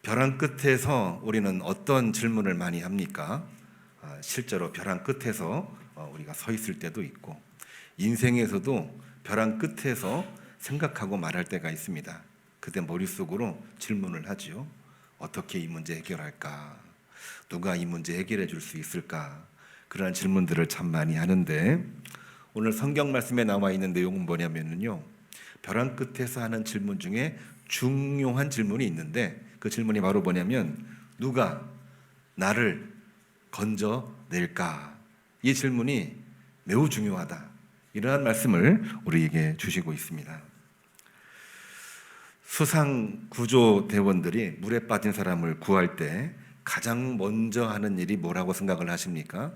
벼랑 끝에서 우리는 어떤 질문을 많이 합니까? 실제로 벼랑 끝에서 우리가 서 있을 때도 있고, 인생에서도 벼랑 끝에서 생각하고 말할 때가 있습니다. 그때 머릿속으로 질문을 하지요. 어떻게 이 문제 해결할까? 누가 이 문제 해결해 줄 수 있을까? 그런 질문들을 참 많이 하는데, 오늘 성경 말씀에 나와 있는 내용은 뭐냐면요, 벼랑 끝에서 하는 질문 중에 중요한 질문이 있는데, 그 질문이 바로 뭐냐면, 누가 나를 건져낼까? 이 질문이 매우 중요하다, 이러한 말씀을 우리에게 주시고 있습니다. 수상구조대원들이 물에 빠진 사람을 구할 때 가장 먼저 하는 일이 뭐라고 생각을 하십니까?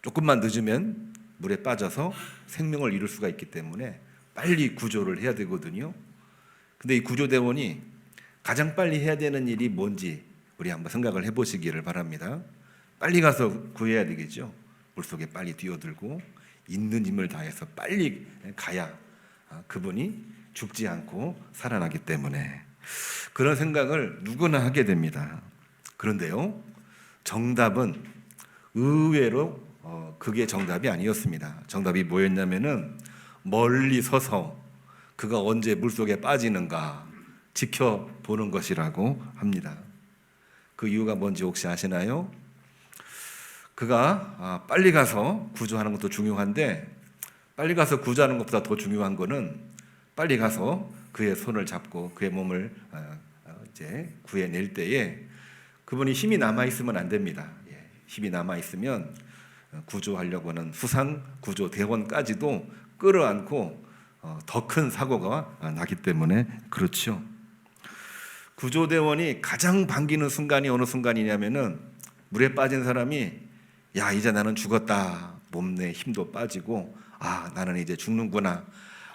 조금만 늦으면 물에 빠져서 생명을 잃을 수가 있기 때문에 빨리 구조를 해야 되거든요. 근데 이 구조대원이 가장 빨리 해야 되는 일이 뭔지 우리 한번 생각을 해보시기를 바랍니다. 빨리 가서 구해야 되겠죠. 물속에 빨리 뛰어들고 있는 힘을 다해서 빨리 가야 그분이 죽지 않고 살아나기 때문에, 그런 생각을 누구나 하게 됩니다. 그런데요, 정답은 의외로 그게 정답이 아니었습니다. 정답이 뭐였냐면은 멀리 서서 그가 언제 물속에 빠지는가 지켜보는 것이라고 합니다. 그 이유가 뭔지 혹시 아시나요? 그가 빨리 가서 구조하는 것도 중요한데, 빨리 가서 구조하는 것보다 더 중요한 거는 빨리 가서 그의 손을 잡고 그의 몸을 이제 구해낼 때에 그분이 힘이 남아있으면 안 됩니다. 힘이 남아있으면 구조하려고 하는 수상 구조대원까지도 끌어안고 더 큰 사고가 나기 때문에 그렇죠. 구조대원이 가장 반기는 순간이 어느 순간이냐면은, 물에 빠진 사람이 야, 이제 나는 죽었다, 몸내 힘도 빠지고 나는 이제 죽는구나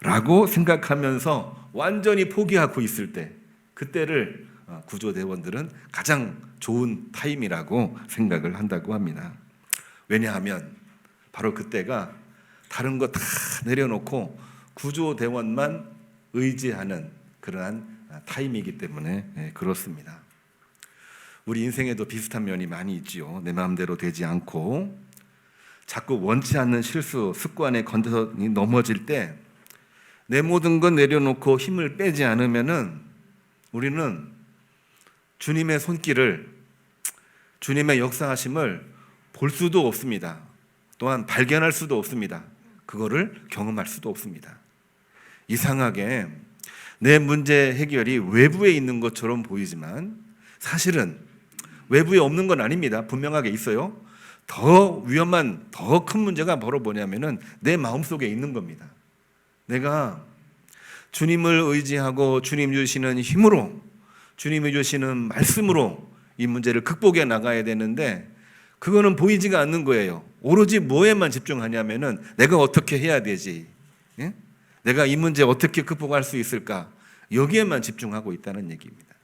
라고 생각하면서 완전히 포기하고 있을 때, 그때를 구조대원들은 가장 좋은 타임이라고 생각을 한다고 합니다. 왜냐하면 바로 그때가 다른 거 다 내려놓고 구조대원만 의지하는 그러한 타임이기 때문에 그렇습니다. 우리 인생에도 비슷한 면이 많이 있지요. 내 마음대로 되지 않고 자꾸 원치 않는 실수, 습관에 건져서 넘어질 때 내 모든 건 내려놓고 힘을 빼지 않으면은 우리는 주님의 손길을, 주님의 역사하심을 볼 수도 없습니다. 또한 발견할 수도 없습니다. 그거를 경험할 수도 없습니다. 이상하게 내 문제 해결이 외부에 있는 것처럼 보이지만 사실은 외부에 없는 건 아닙니다. 분명하게 있어요. 더 위험한, 더 큰 문제가 바로 뭐냐면은 내 마음속에 있는 겁니다. 내가 주님을 의지하고 주님 주시는 힘으로, 주님이 주시는 말씀으로 이 문제를 극복해 나가야 되는데, 그거는 보이지가 않는 거예요. 오로지 뭐에만 집중하냐면은 내가 어떻게 해야 되지? 예? 내가 이 문제 어떻게 극복할 수 있을까? 여기에만 집중하고 있다는 얘기입니다.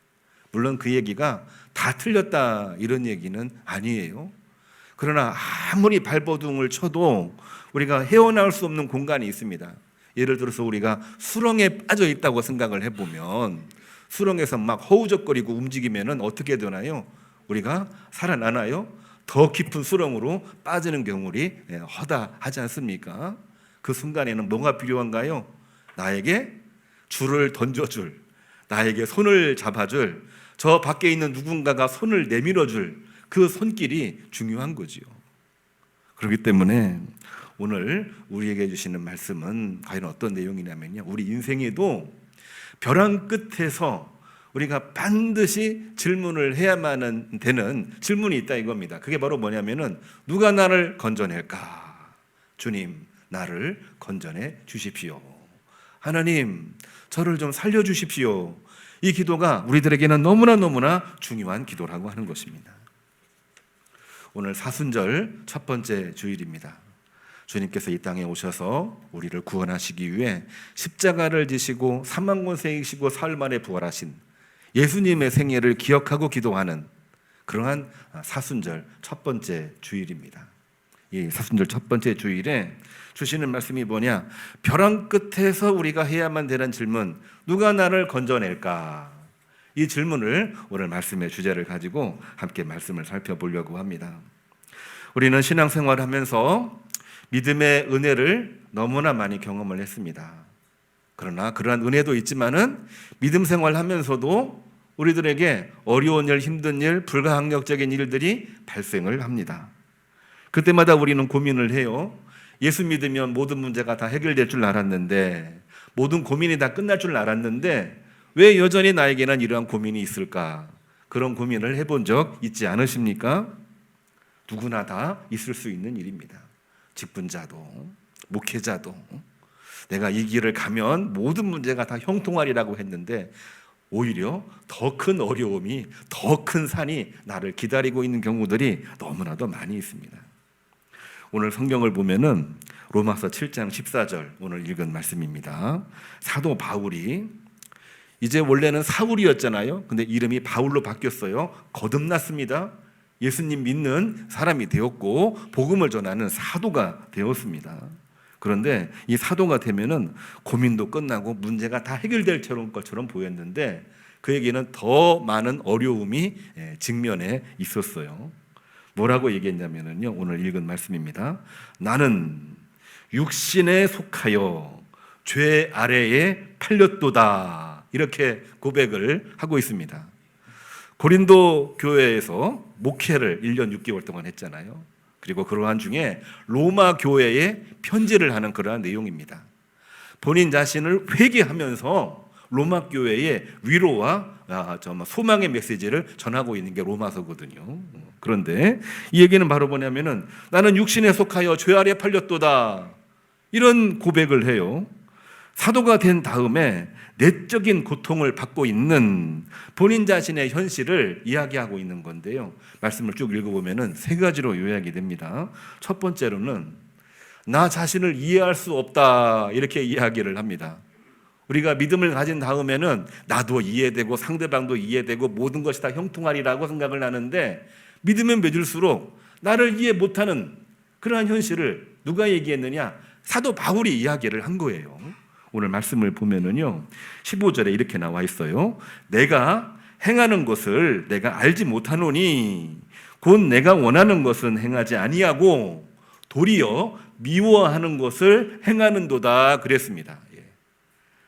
물론 그 얘기가 다 틀렸다 이런 얘기는 아니에요. 그러나 아무리 발버둥을 쳐도 우리가 헤어나올 수 없는 공간이 있습니다. 예를 들어서 우리가 수렁에 빠져 있다고 생각을 해보면, 수렁에서 막 허우적거리고 움직이면은 어떻게 되나요? 우리가 살아나나요? 더 깊은 수렁으로 빠지는 경우리 허다하지 않습니까? 그 순간에는 뭐가 필요한가요? 나에게 줄을 던져줄, 나에게 손을 잡아줄, 저 밖에 있는 누군가가 손을 내밀어줄 그 손길이 중요한 거지요. 그렇기 때문에 오늘 우리에게 주시는 말씀은 과연 어떤 내용이냐면요, 우리 인생에도 벼랑 끝에서 우리가 반드시 질문을 해야만 되는 질문이 있다 이겁니다. 그게 바로 뭐냐면은 누가 나를 건져낼까? 주님, 나를 건져내 주십시오. 하나님, 저를 좀 살려주십시오. 이 기도가 우리들에게는 너무나 중요한 기도라고 하는 것입니다. 오늘 사순절 첫 번째 주일입니다. 주님께서 이 땅에 오셔서 우리를 구원하시기 위해 십자가를 지시고 사망권세이시고 사흘 만에 부활하신 예수님의 생애를 기억하고 기도하는 그러한 사순절 첫 번째 주일입니다. 이 사순절 첫 번째 주일에 주시는 말씀이 뭐냐? 벼랑 끝에서 우리가 해야만 되는 질문, 누가 나를 건져낼까? 이 질문을 오늘 말씀의 주제를 가지고 함께 말씀을 살펴보려고 합니다. 우리는 신앙생활을 하면서 믿음의 은혜를 너무나 많이 경험을 했습니다. 그러나 그러한 은혜도 있지만은 믿음 생활하면서도 우리들에게 어려운 일, 힘든 일, 불가항력적인 일들이 발생을 합니다. 그때마다 우리는 고민을 해요. 예수 믿으면 모든 문제가 다 해결될 줄 알았는데, 모든 고민이 다 끝날 줄 알았는데 왜 여전히 나에게는 이러한 고민이 있을까? 그런 고민을 해본 적 있지 않으십니까? 누구나 다 있을 수 있는 일입니다. 직분자도, 목회자도. 내가 이 길을 가면 모든 문제가 다 형통하리라고 했는데 오히려 더 큰 어려움이, 더 큰 산이 나를 기다리고 있는 경우들이 너무나도 많이 있습니다. 오늘 성경을 보면은 로마서 7장 14절 오늘 읽은 말씀입니다. 사도 바울이 이제 원래는 사울이었잖아요. 근데 이름이 바울로 바뀌었어요. 거듭났습니다. 예수님 믿는 사람이 되었고 복음을 전하는 사도가 되었습니다. 그런데 이 사도가 되면은 고민도 끝나고 문제가 다 해결될 것처럼 보였는데 그에게는 더 많은 어려움이 직면해 있었어요. 뭐라고 얘기했냐면요, 오늘 읽은 말씀입니다. 나는 육신에 속하여 죄 아래에 팔렸도다. 이렇게 고백을 하고 있습니다. 고린도 교회에서 목회를 1년 6개월 동안 했잖아요. 그리고 그러한 중에 로마 교회에 편지를 하는 그러한 내용입니다. 본인 자신을 회개하면서 로마 교회에 위로와 소망의 메시지를 전하고 있는 게 로마서거든요. 그런데 이 얘기는 바로 뭐냐면은 나는 육신에 속하여 죄 아래 팔렸도다. 이런 고백을 해요. 사도가 된 다음에 내적인 고통을 받고 있는 본인 자신의 현실을 이야기하고 있는 건데요. 말씀을 쭉 읽어보면 세 가지로 요약이 됩니다. 첫 번째로는 나 자신을 이해할 수 없다, 이렇게 이야기를 합니다. 우리가 믿음을 가진 다음에는 나도 이해되고 상대방도 이해되고 모든 것이 다 형통하리라고 생각을 하는데 믿으면 맺을수록 나를 이해 못하는 그러한 현실을 누가 얘기했느냐? 사도 바울이 이야기를 한 거예요. 오늘 말씀을 보면은요, 15절에 이렇게 나와 있어요. 내가 행하는 것을 내가 알지 못하노니 곧 내가 원하는 것은 행하지 아니하고 도리어 미워하는 것을 행하는도다 그랬습니다.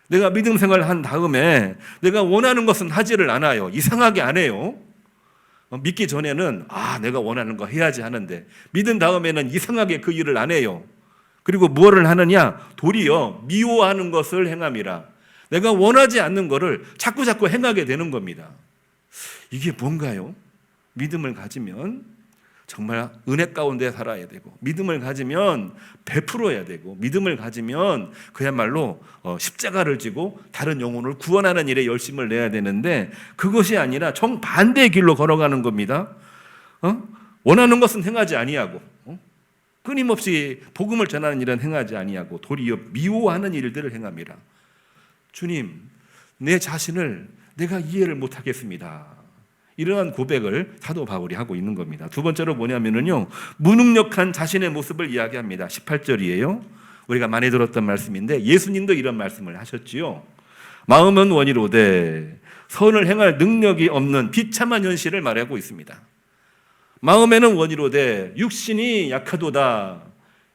내가 믿음 생활을 한 다음에 내가 원하는 것은 하지를 않아요. 이상하게 안 해요. 믿기 전에는 내가 원하는 거 해야지 하는데 믿은 다음에는 이상하게 그 일을 안 해요. 그리고 무엇을 하느냐? 도리어 미워하는 것을 행함이라. 내가 원하지 않는 것을 자꾸 행하게 되는 겁니다. 이게 뭔가요? 믿음을 가지면 정말 은혜 가운데 살아야 되고, 믿음을 가지면 베풀어야 되고, 믿음을 가지면 그야말로 십자가를 지고 다른 영혼을 구원하는 일에 열심을 내야 되는데 그것이 아니라 정반대의 길로 걸어가는 겁니다. 원하는 것은 행하지 아니하고, 끊임없이 복음을 전하는 일은 행하지 아니하고 도리어 미워하는 일들을 행함이라. 주님, 내 자신을 내가 이해를 못하겠습니다. 이러한 고백을 사도 바울이 하고 있는 겁니다. 두 번째로 뭐냐면요, 무능력한 자신의 모습을 이야기합니다. 18절이에요. 우리가 많이 들었던 말씀인데 예수님도 이런 말씀을 하셨지요. 마음은 원이로되 선을 행할 능력이 없는 비참한 현실을 말하고 있습니다. 마음에는 원이로되 육신이 약하도다.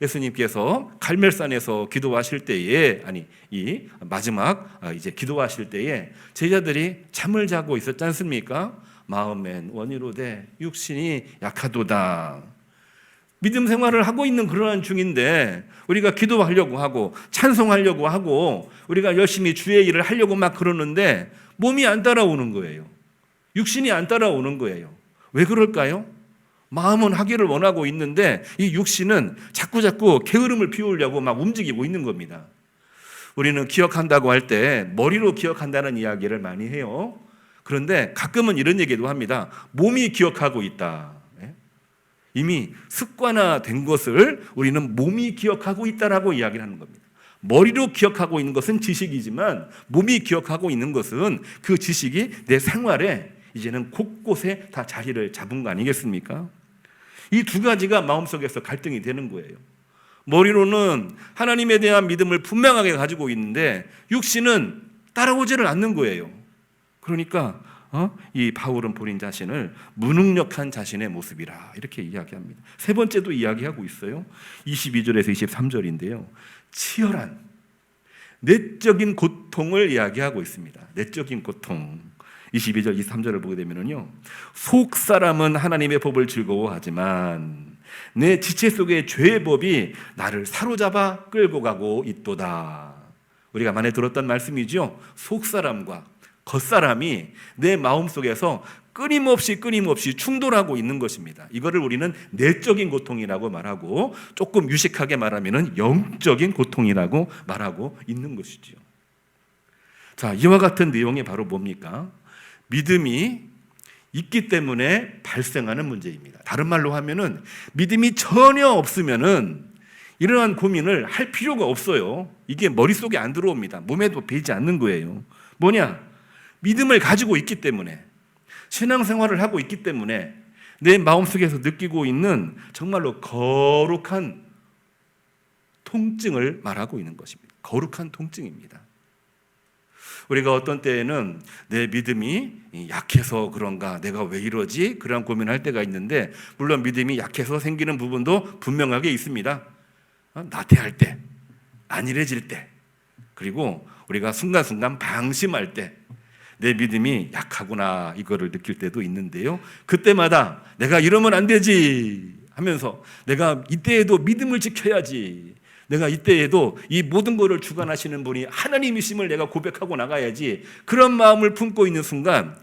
예수님께서 갈멜산에서 기도하실 때에, 이 마지막 이제 기도하실 때에 제자들이 잠을 자고 있었지 않습니까? 마음엔 원이로되 육신이 약하도다. 믿음 생활을 하고 있는 그러한 중인데 우리가 기도하려고 하고 찬송하려고 하고 우리가 열심히 주의 일을 하려고 막 그러는데 몸이 안 따라오는 거예요. 육신이 안 따라오는 거예요. 왜 그럴까요? 마음은 하기를 원하고 있는데 이 육신은 자꾸 게으름을 피우려고 막 움직이고 있는 겁니다. 우리는 기억한다고 할 때 머리로 기억한다는 이야기를 많이 해요. 그런데 가끔은 이런 얘기도 합니다. 몸이 기억하고 있다. 이미 습관화된 것을 우리는 몸이 기억하고 있다라고 이야기를 하는 겁니다. 머리로 기억하고 있는 것은 지식이지만 몸이 기억하고 있는 것은 그 지식이 내 생활에 이제는 곳곳에 다 자리를 잡은 거 아니겠습니까? 이 두 가지가 마음속에서 갈등이 되는 거예요. 머리로는 하나님에 대한 믿음을 분명하게 가지고 있는데 육신은 따라오지를 않는 거예요. 그러니까 이 바울은 본인 자신을 무능력한 자신의 모습이라 이렇게 이야기합니다. 세 번째도 이야기하고 있어요. 22절에서 23절인데요. 치열한 내적인 고통을 이야기하고 있습니다. 내적인 고통. 22절, 23절을 보게 되면요, 속 사람은 하나님의 법을 즐거워하지만 내 지체 속의 죄의 법이 나를 사로잡아 끌고 가고 있도다. 우리가 많이 들었던 말씀이죠. 속 사람과 겉사람이 내 마음속에서 끊임없이 충돌하고 있는 것입니다. 이거를 우리는 내적인 고통이라고 말하고, 조금 유식하게 말하면 영적인 고통이라고 말하고 있는 것이죠. 자, 이와 같은 내용이 바로 뭡니까? 믿음이 있기 때문에 발생하는 문제입니다. 다른 말로 하면은 믿음이 전혀 없으면은 이러한 고민을 할 필요가 없어요. 이게 머릿속에 안 들어옵니다. 몸에도 배이지 않는 거예요. 뭐냐? 믿음을 가지고 있기 때문에, 신앙생활을 하고 있기 때문에 내 마음속에서 느끼고 있는 정말로 거룩한 통증을 말하고 있는 것입니다. 거룩한 통증입니다. 우리가 어떤 때에는 내 믿음이 약해서 그런가, 내가 왜 이러지? 그런 고민할 때가 있는데, 물론 믿음이 약해서 생기는 부분도 분명하게 있습니다. 나태할 때, 안일해질 때, 그리고 우리가 순간순간 방심할 때 내 믿음이 약하구나 이거를 느낄 때도 있는데요, 그때마다 내가 이러면 안 되지 하면서 내가 이때에도 믿음을 지켜야지, 내가 이때에도 이 모든 것을 주관하시는 분이 하나님이심을 내가 고백하고 나가야지, 그런 마음을 품고 있는 순간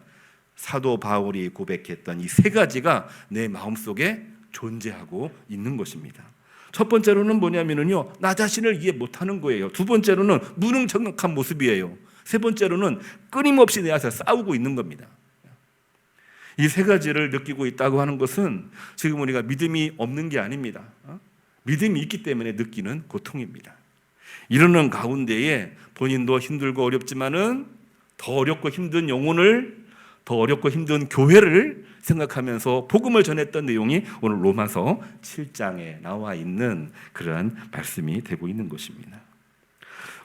사도 바울이 고백했던 이 세 가지가 내 마음속에 존재하고 있는 것입니다. 첫 번째로는 뭐냐면요, 나 자신을 이해 못하는 거예요. 두 번째로는 무능력한 모습이에요. 세 번째로는 끊임없이 내 안에서 싸우고 있는 겁니다. 이 세 가지를 느끼고 있다고 하는 것은 지금 우리가 믿음이 없는 게 아닙니다. 믿음이 있기 때문에 느끼는 고통입니다. 이러는 가운데에 본인도 힘들고 어렵지만은 더 어렵고 힘든 영혼을, 더 어렵고 힘든 교회를 생각하면서 복음을 전했던 내용이 오늘 로마서 7장에 나와 있는 그러한 말씀이 되고 있는 것입니다.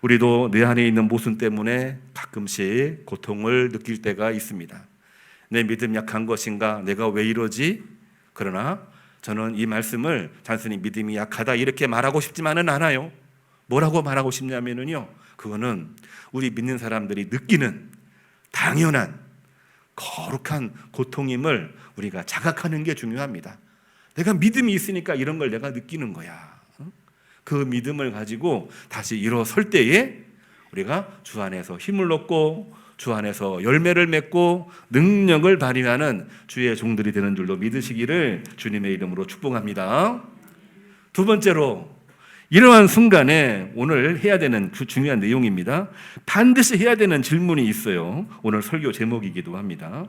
우리도 내 안에 있는 모순 때문에 가끔씩 고통을 느낄 때가 있습니다. 내 믿음 약한 것인가? 내가 왜 이러지? 그러나 저는 이 말씀을 단순히 믿음이 약하다 이렇게 말하고 싶지만은 않아요. 뭐라고 말하고 싶냐면요, 그거는 우리 믿는 사람들이 느끼는 당연한 거룩한 고통임을 우리가 자각하는 게 중요합니다. 내가 믿음이 있으니까 이런 걸 내가 느끼는 거야. 그 믿음을 가지고 다시 일어설 때에 우리가 주 안에서 힘을 얻고 주 안에서 열매를 맺고 능력을 발휘하는 주의 종들이 되는 줄로 믿으시기를 주님의 이름으로 축복합니다. 두 번째로, 이러한 순간에 오늘 해야 되는 그 중요한 내용입니다. 반드시 해야 되는 질문이 있어요. 오늘 설교 제목이기도 합니다.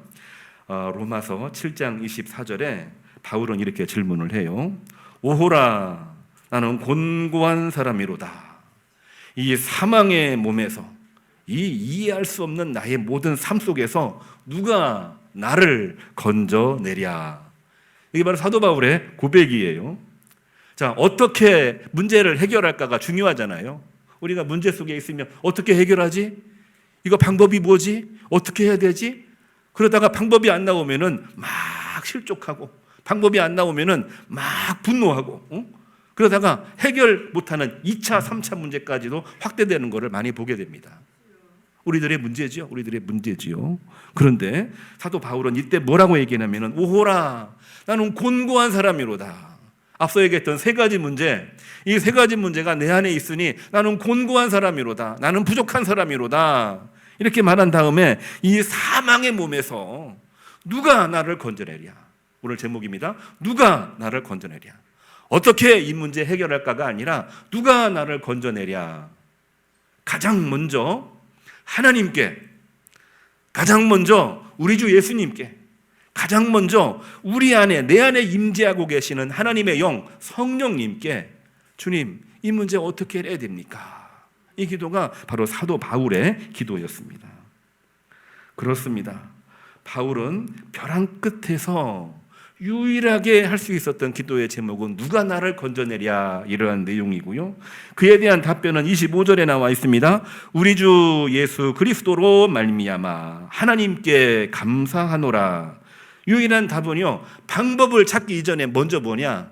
로마서 7장 24절에 바울은 이렇게 질문을 해요. 오호라, 나는 곤고한 사람이로다. 이 사망의 몸에서, 이 이해할 수 없는 나의 모든 삶 속에서 누가 나를 건져내랴. 이게 바로 사도 바울의 고백이에요. 자, 어떻게 문제를 해결할까가 중요하잖아요. 우리가 문제 속에 있으면 어떻게 해결하지? 이거 방법이 뭐지? 어떻게 해야 되지? 그러다가 방법이 안 나오면은 막 실족하고, 방법이 안 나오면은 막 분노하고, 그러다가 해결 못하는 2차, 3차 문제까지도 확대되는 것을 많이 보게 됩니다. 우리들의 문제죠. 우리들의 문제지요. 그런데 사도 바울은 이때 뭐라고 얘기하냐면은 오호라, 나는 곤고한 사람이로다. 앞서 얘기했던 세 가지 문제, 이 세 가지 문제가 내 안에 있으니 나는 곤고한 사람이로다. 나는 부족한 사람이로다. 이렇게 말한 다음에 이 사망의 몸에서 누가 나를 건져내랴. 오늘 제목입니다. 누가 나를 건져내랴. 어떻게 이 문제 해결할까가 아니라 누가 나를 건져내랴. 가장 먼저 하나님께, 가장 먼저 우리 주 예수님께, 가장 먼저 우리 안에, 내 안에 임재하고 계시는 하나님의 영 성령님께, 주님, 이 문제 어떻게 해야 됩니까? 이 기도가 바로 사도 바울의 기도였습니다. 그렇습니다. 바울은 벼랑 끝에서 유일하게 할 수 있었던 기도의 제목은 누가 나를 건져내랴, 이러한 내용이고요. 그에 대한 답변은 25절에 나와 있습니다. 우리 주 예수 그리스도로 말미암아 하나님께 감사하노라. 유일한 답은요, 방법을 찾기 이전에 먼저 뭐냐?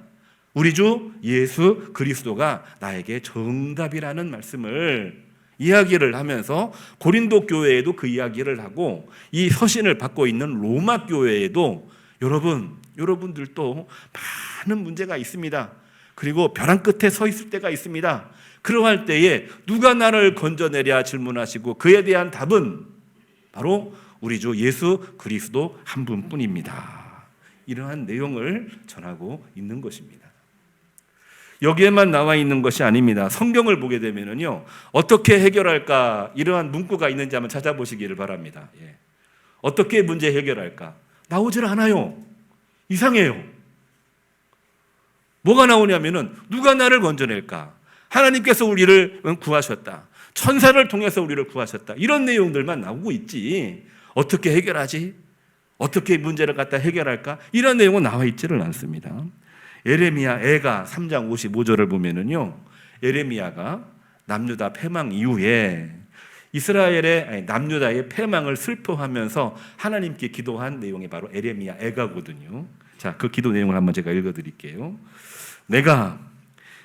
우리 주 예수 그리스도가 나에게 정답이라는 말씀을 이야기를 하면서 고린도 교회에도 그 이야기를 하고, 이 서신을 받고 있는 로마 교회에도 여러분들도 많은 문제가 있습니다. 그리고 벼랑 끝에 서 있을 때가 있습니다. 그러할 때에 누가 나를 건져내랴 질문하시고, 그에 대한 답은 바로 우리 주 예수 그리스도 한 분뿐입니다. 이러한 내용을 전하고 있는 것입니다. 여기에만 나와 있는 것이 아닙니다. 성경을 보게 되면요, 어떻게 해결할까, 이러한 문구가 있는지 한번 찾아보시기를 바랍니다. 어떻게 문제 해결할까? 나오질 않아요. 이상해요. 뭐가 나오냐면은 누가 나를 건져낼까? 하나님께서 우리를 구하셨다. 천사를 통해서 우리를 구하셨다. 이런 내용들만 나오고 있지, 어떻게 해결하지? 어떻게 문제를 갖다 해결할까? 이런 내용은 나와 있지를 않습니다. 예레미야 애가 3장 55절을 보면은요, 예레미야가 남유다 패망 이후에 남유다의 패망을 슬퍼하면서 하나님께 기도한 내용이 바로 예레미야 애가거든요. 자, 그 기도 내용을 한번 제가 읽어드릴게요. 내가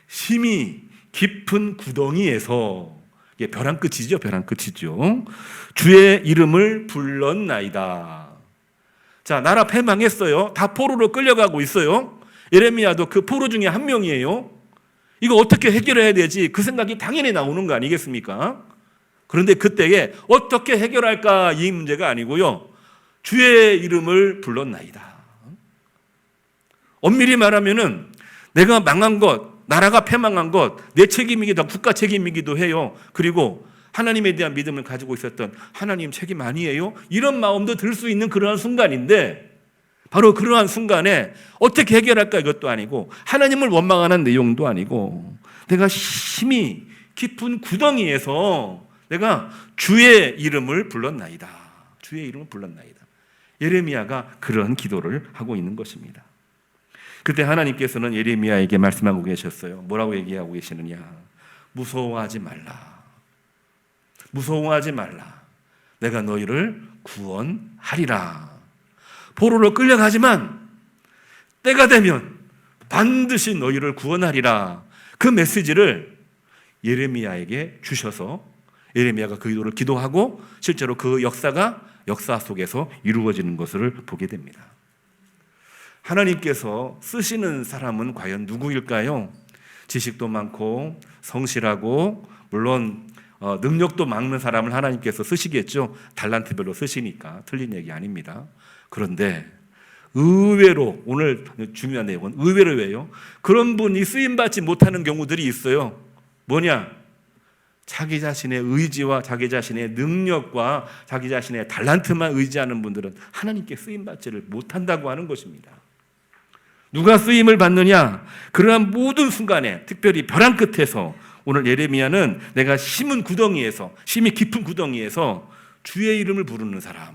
심히 깊은 구덩이에서, 이게 벼랑 끝이죠, 벼랑 끝이죠. 주의 이름을 불렀나이다. 자, 나라 패망했어요. 다 포로로 끌려가고 있어요. 예레미야도 그 포로 중에 한 명이에요. 이거 어떻게 해결해야 되지? 그 생각이 당연히 나오는 거 아니겠습니까? 그런데 그때에 어떻게 해결할까, 이 문제가 아니고요, 주의 이름을 불렀나이다. 엄밀히 말하면은 내가 망한 것, 나라가 패망한 것, 내 책임이기도 하고 국가 책임이기도 해요. 그리고 하나님에 대한 믿음을 가지고 있었던 하나님 책임 아니에요? 이런 마음도 들 수 있는 그러한 순간인데, 바로 그러한 순간에 어떻게 해결할까, 이것도 아니고 하나님을 원망하는 내용도 아니고, 내가 심히 깊은 구덩이에서 내가 주의 이름을 불렀나이다. 주의 이름을 불렀나이다. 예레미야가 그런 기도를 하고 있는 것입니다. 그때 하나님께서는 예레미야에게 말씀하고 계셨어요. 뭐라고 얘기하고 계시느냐? 무서워하지 말라. 무서워하지 말라. 내가 너희를 구원하리라. 포로로 끌려가지만 때가 되면 반드시 너희를 구원하리라. 그 메시지를 예레미야에게 주셔서 예레미야가 그 기도를 기도하고 실제로 그 역사가 역사 속에서 이루어지는 것을 보게 됩니다. 하나님께서 쓰시는 사람은 과연 누구일까요? 지식도 많고 성실하고 물론 능력도 많은 사람을 하나님께서 쓰시겠죠. 달란트별로 쓰시니까 틀린 얘기 아닙니다. 그런데 의외로, 오늘 중요한 내용은 의외로 왜요? 그런 분이 쓰임받지 못하는 경우들이 있어요. 뭐냐? 자기 자신의 의지와 자기 자신의 능력과 자기 자신의 달란트만 의지하는 분들은 하나님께 쓰임받지를 못한다고 하는 것입니다. 누가 쓰임을 받느냐? 그러한 모든 순간에, 특별히 벼랑 끝에서, 오늘 예레미야는 내가 심은 구덩이에서, 심히 깊은 구덩이에서 주의 이름을 부르는 사람,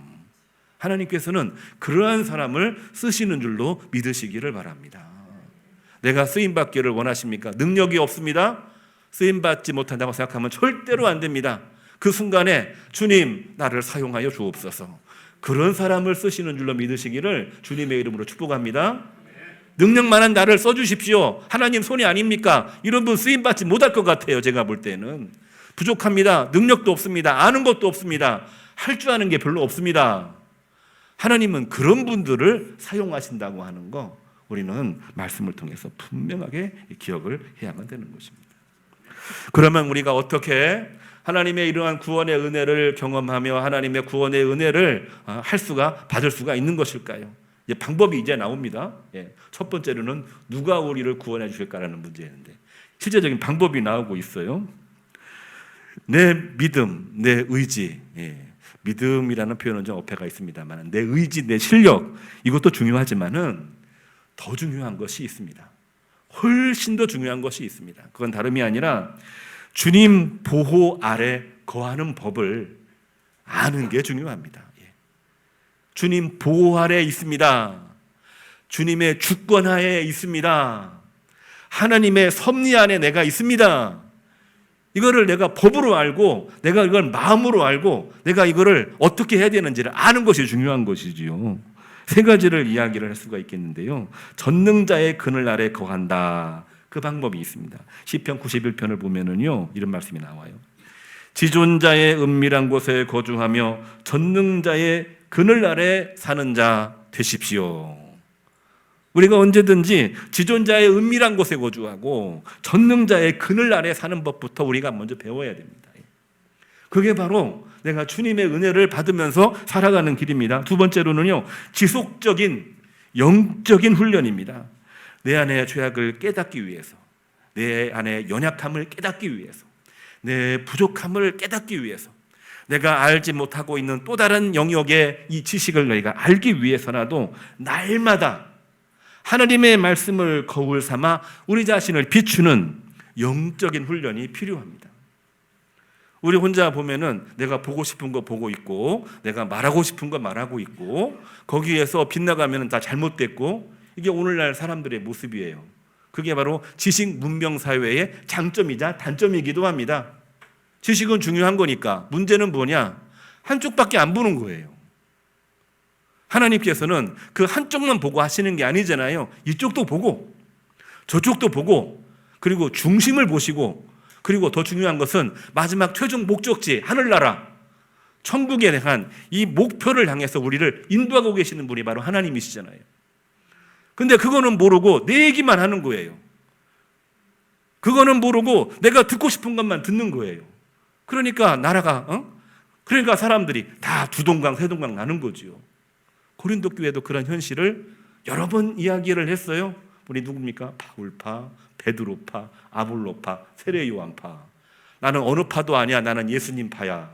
하나님께서는 그러한 사람을 쓰시는 줄로 믿으시기를 바랍니다. 내가 쓰임받기를 원하십니까? 능력이 없습니다. 쓰임받지 못한다고 생각하면 절대로 안 됩니다. 그 순간에 주님, 나를 사용하여 주옵소서. 그런 사람을 쓰시는 줄로 믿으시기를 주님의 이름으로 축복합니다. 능력 많은 나를 써주십시오. 하나님 손이 아닙니까? 이런 분 쓰임받지 못할 것 같아요. 제가 볼 때는 부족합니다. 능력도 없습니다. 아는 것도 없습니다. 할 줄 아는 게 별로 없습니다. 하나님은 그런 분들을 사용하신다고 하는 거, 우리는 말씀을 통해서 분명하게 기억을 해야만 되는 것입니다. 그러면 우리가 어떻게 하나님의 이러한 구원의 은혜를 경험하며 하나님의 구원의 은혜를 받을 수가 있는 것일까요? 이제 방법이 이제 나옵니다. 첫 번째로는 누가 우리를 구원해 주실까라는 문제였는데, 실제적인 방법이 나오고 있어요. 내 믿음, 내 의지, 믿음이라는 표현은 좀 어폐가 있습니다만, 내 의지, 내 실력, 이것도 중요하지만은 더 중요한 것이 있습니다. 훨씬 더 중요한 것이 있습니다. 그건 다름이 아니라 주님 보호 아래 거하는 법을 아는 게 중요합니다. 주님 보호 아래 있습니다. 주님의 주권하에 있습니다. 하나님의 섭리 안에 내가 있습니다. 이거를 내가 법으로 알고 내가 이걸 마음으로 알고 내가 이거를 어떻게 해야 되는지를 아는 것이 중요한 것이지요. 세 가지를 이야기를 할 수가 있겠는데요. 전능자의 그늘 아래 거한다. 그 방법이 있습니다. 시편 91편을 보면은요, 이런 말씀이 나와요. 지존자의 은밀한 곳에 거주하며 전능자의 그늘 아래 사는 자 되십시오. 우리가 언제든지 지존자의 은밀한 곳에 거주하고 전능자의 그늘 아래 사는 법부터 우리가 먼저 배워야 됩니다. 그게 바로 내가 주님의 은혜를 받으면서 살아가는 길입니다. 두 번째로는요, 지속적인 영적인 훈련입니다. 내 안의 죄악을 깨닫기 위해서, 내 안의 연약함을 깨닫기 위해서, 내 부족함을 깨닫기 위해서, 내가 알지 못하고 있는 또 다른 영역의 이 지식을 너희가 알기 위해서라도 날마다 하나님의 말씀을 거울 삼아 우리 자신을 비추는 영적인 훈련이 필요합니다. 우리 혼자 보면은 내가 보고 싶은 거 보고 있고 내가 말하고 싶은 거 말하고 있고 거기에서 빗나가면 다 잘못됐고, 이게 오늘날 사람들의 모습이에요. 그게 바로 지식 문명 사회의 장점이자 단점이기도 합니다. 지식은 중요한 거니까 문제는 뭐냐? 한쪽밖에 안 보는 거예요. 하나님께서는 그 한쪽만 보고 하시는 게 아니잖아요. 이쪽도 보고 저쪽도 보고 그리고 중심을 보시고, 그리고 더 중요한 것은 마지막 최종 목적지 하늘나라 천국에 대한 이 목표를 향해서 우리를 인도하고 계시는 분이 바로 하나님이시잖아요. 근데 그거는 모르고 내 얘기만 하는 거예요. 그거는 모르고 내가 듣고 싶은 것만 듣는 거예요. 그러니까 나라가 그러니까 사람들이 다 두 동강 세 동강 나는 거지요. 고린도 교회도 그런 현실을 여러 번 이야기를 했어요. 우리 누굽니까? 바울파, 베드로파, 아볼로파, 세례 요한파. 나는 어느 파도 아니야. 나는 예수님 파야.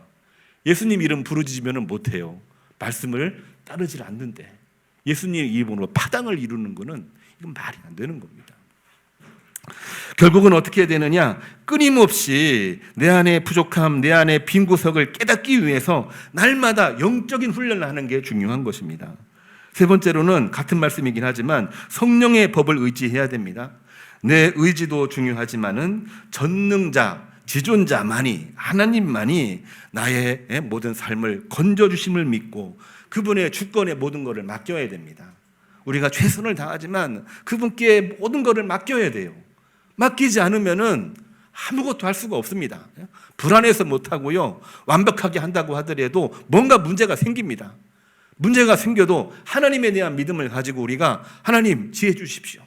예수님 이름 부르짖으면 못해요. 말씀을 따르질 않는데 예수님 이름으로 파당을 이루는 것은 이건 말이 안 되는 겁니다. 결국은 어떻게 되느냐? 끊임없이 내 안의 부족함, 내 안의 빈 구석을 깨닫기 위해서 날마다 영적인 훈련을 하는 게 중요한 것입니다. 세 번째로는 같은 말씀이긴 하지만 성령의 법을 의지해야 됩니다. 내 의지도 중요하지만은 전능자, 지존자만이, 하나님만이 나의 모든 삶을 건져주심을 믿고 그분의 주권의 모든 것을 맡겨야 됩니다. 우리가 최선을 다하지만 그분께 모든 것을 맡겨야 돼요. 맡기지 않으면은 아무것도 할 수가 없습니다. 불안해서 못하고요, 완벽하게 한다고 하더라도 뭔가 문제가 생깁니다. 문제가 생겨도 하나님에 대한 믿음을 가지고 우리가 하나님 지혜 주십시오,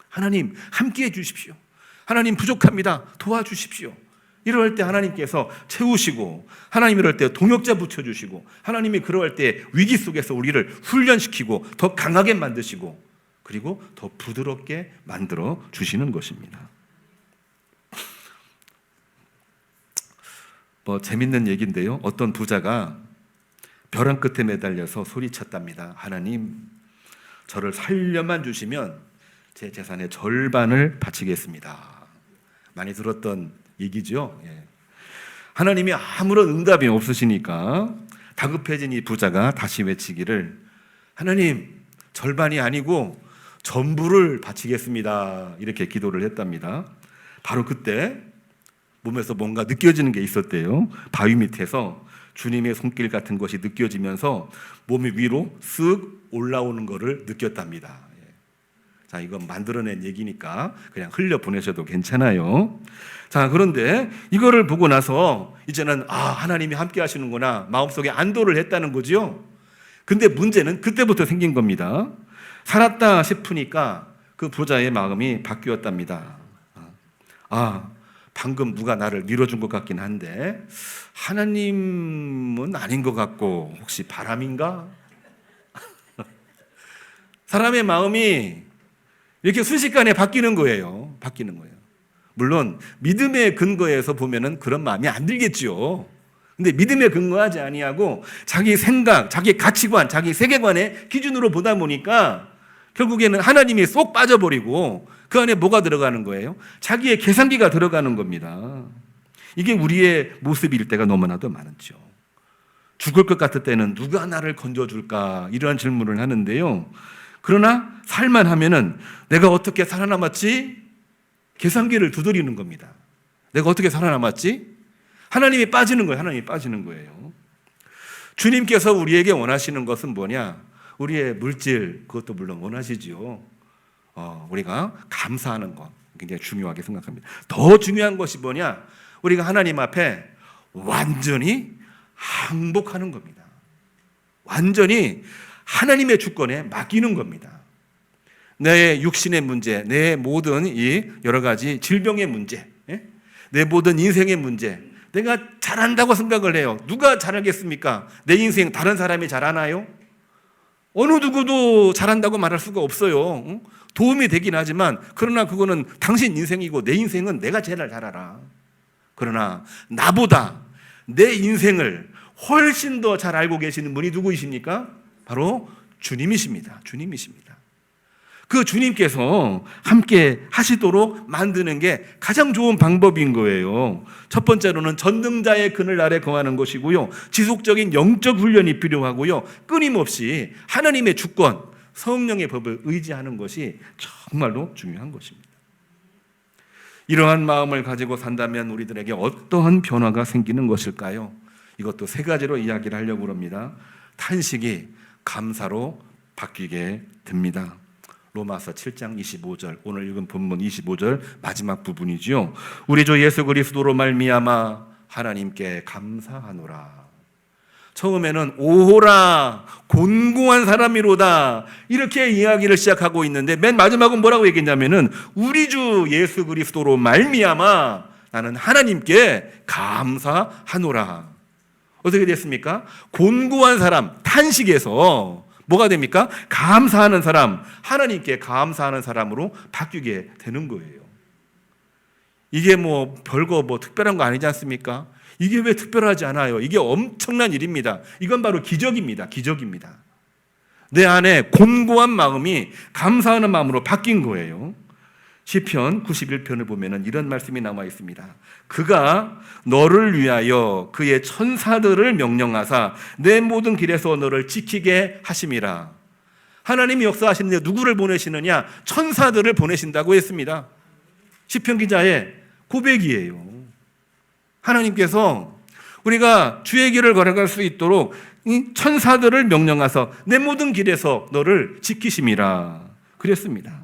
하나님 함께해 주십시오, 하나님 부족합니다 도와주십시오, 이럴 때 하나님께서 채우시고, 하나님 이럴 때 동역자 붙여주시고, 하나님이 그럴 때 위기 속에서 우리를 훈련시키고 더 강하게 만드시고 그리고 더 부드럽게 만들어 주시는 것입니다. 재밌는 얘기인데요, 어떤 부자가 벼랑 끝에 매달려서 소리쳤답니다. 하나님, 저를 살려만 주시면 제 재산의 절반을 바치겠습니다. 많이 들었던 얘기죠. 예. 하나님이 아무런 응답이 없으시니까 다급해진 이 부자가 다시 외치기를, 하나님, 절반이 아니고 전부를 바치겠습니다. 이렇게 기도를 했답니다. 바로 그때 몸에서 뭔가 느껴지는 게 있었대요. 바위 밑에서 주님의 손길 같은 것이 느껴지면서 몸이 위로 쓱 올라오는 것을 느꼈답니다. 자, 이건 만들어낸 얘기니까 그냥 흘려보내셔도 괜찮아요. 자, 그런데 이거를 보고 나서 이제는 하나님이 함께 하시는구나 마음속에 안도를 했다는 거죠. 근데 문제는 그때부터 생긴 겁니다. 살았다 싶으니까 그 부자의 마음이 바뀌었답니다. 방금 누가 나를 밀어준 것 같긴 한데 하나님은 아닌 것 같고 혹시 바람인가? 사람의 마음이 이렇게 순식간에 바뀌는 거예요. 물론 믿음의 근거에서 보면은 그런 마음이 안 들겠죠. 근데 믿음에 근거하지 아니하고 자기 생각, 자기 가치관, 자기 세계관의 기준으로 보다 보니까 결국에는 하나님이 쏙 빠져버리고 그 안에 뭐가 들어가는 거예요? 자기의 계산기가 들어가는 겁니다. 이게 우리의 모습일 때가 너무나도 많죠. 죽을 것 같을 때는 누가 나를 건져줄까? 이러한 질문을 하는데요. 그러나 살만하면은 내가 어떻게 살아남았지? 계산기를 두드리는 겁니다. 내가 어떻게 살아남았지? 하나님이 빠지는 거예요. 하나님이 빠지는 거예요. 주님께서 우리에게 원하시는 것은 뭐냐? 우리의 물질, 그것도 물론 원하시지요. 우리가 감사하는 것 굉장히 중요하게 생각합니다. 더 중요한 것이 뭐냐? 우리가 하나님 앞에 완전히 항복하는 겁니다. 완전히 하나님의 주권에 맡기는 겁니다. 내 육신의 문제, 내 모든 이 여러 가지 질병의 문제, 내 모든 인생의 문제, 내가 잘한다고 생각을 해요. 누가 잘하겠습니까? 내 인생 다른 사람이 잘하나요? 어느 누구도 잘한다고 말할 수가 없어요. 도움이 되긴 하지만 그러나 그거는 당신 인생이고 내 인생은 내가 제일 잘 알아. 그러나 나보다 내 인생을 훨씬 더 잘 알고 계시는 분이 누구이십니까? 바로 주님이십니다. 주님이십니다. 그 주님께서 함께 하시도록 만드는 게 가장 좋은 방법인 거예요. 첫 번째로는 전능자의 그늘 아래 거하는 것이고요. 지속적인 영적 훈련이 필요하고요. 끊임없이 하나님의 주권, 성령의 법을 의지하는 것이 정말로 중요한 것입니다. 이러한 마음을 가지고 산다면 우리들에게 어떠한 변화가 생기는 것일까요? 이것도 세 가지로 이야기를 하려고 합니다. 탄식이 감사로 바뀌게 됩니다. 로마서 7장 25절, 오늘 읽은 본문 25절 마지막 부분이지요. 우리 주 예수 그리스도로 말미암아 하나님께 감사하노라. 처음에는 오호라 곤고한 사람이로다 이렇게 이야기를 시작하고 있는데 맨 마지막은 뭐라고 얘기했냐면은 우리 주 예수 그리스도로 말미암아 나는 하나님께 감사하노라. 어떻게 됐습니까? 곤고한 사람, 탄식에서 뭐가 됩니까? 감사하는 사람, 하나님께 감사하는 사람으로 바뀌게 되는 거예요. 이게 뭐 별거 뭐 특별한 거 아니지 않습니까? 이게 왜 특별하지 않아요? 이게 엄청난 일입니다. 이건 바로 기적입니다. 기적입니다. 내 안에 곤고한 마음이 감사하는 마음으로 바뀐 거예요. 시편 91편을 보면은 이런 말씀이 나와 있습니다. 그가 너를 위하여 그의 천사들을 명령하사 내 모든 길에서 너를 지키게 하심이라. 하나님이 역사하시는데 누구를 보내시느냐? 천사들을 보내신다고 했습니다. 시편 기자의 고백이에요. 하나님께서 우리가 주의 길을 걸어갈 수 있도록 이 천사들을 명령하사 내 모든 길에서 너를 지키심이라 그랬습니다.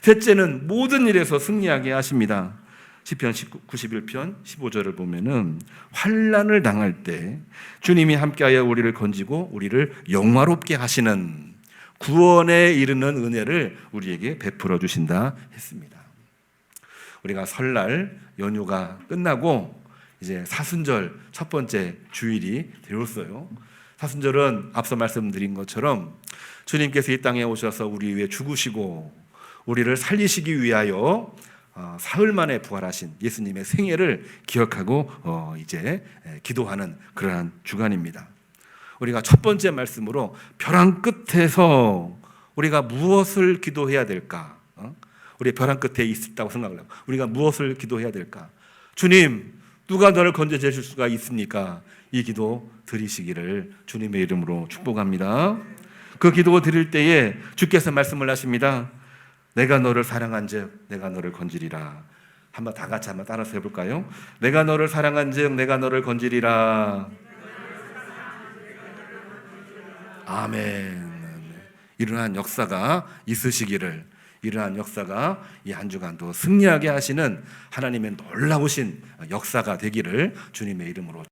셋째는 모든 일에서 승리하게 하십니다. 시편 91편 15절을 보면은 환난을 당할 때 주님이 함께하여 우리를 건지고 우리를 영화롭게 하시는 구원에 이르는 은혜를 우리에게 베풀어 주신다 했습니다. 우리가 설날 연휴가 끝나고 이제 사순절 첫 번째 주일이 되었어요. 사순절은 앞서 말씀드린 것처럼 주님께서 이 땅에 오셔서 우리 위해 죽으시고 우리를 살리시기 위하여 사흘 만에 부활하신 예수님의 생애를 기억하고 이제 기도하는 그러한 주간입니다. 우리가 첫 번째 말씀으로 벼랑 끝에서 우리가 무엇을 기도해야 될까? 우리 벼랑 끝에 있다고 생각을 하고 우리가 무엇을 기도해야 될까? 주님, 누가 너를 건져주실 수가 있습니까? 이 기도 드리시기를 주님의 이름으로 축복합니다. 그 기도 드릴 때에 주께서 말씀을 하십니다. 내가 너를 사랑한즉 내가 너를 건지리라. 한번 다 같이 한번 따라서 해볼까요? 내가 너를 사랑한즉 내가 너를 건지리라. 아멘. 이러한 역사가 있으시기를, 이러한 역사가 이 한 주간도 승리하게 하시는 하나님의 놀라우신 역사가 되기를 주님의 이름으로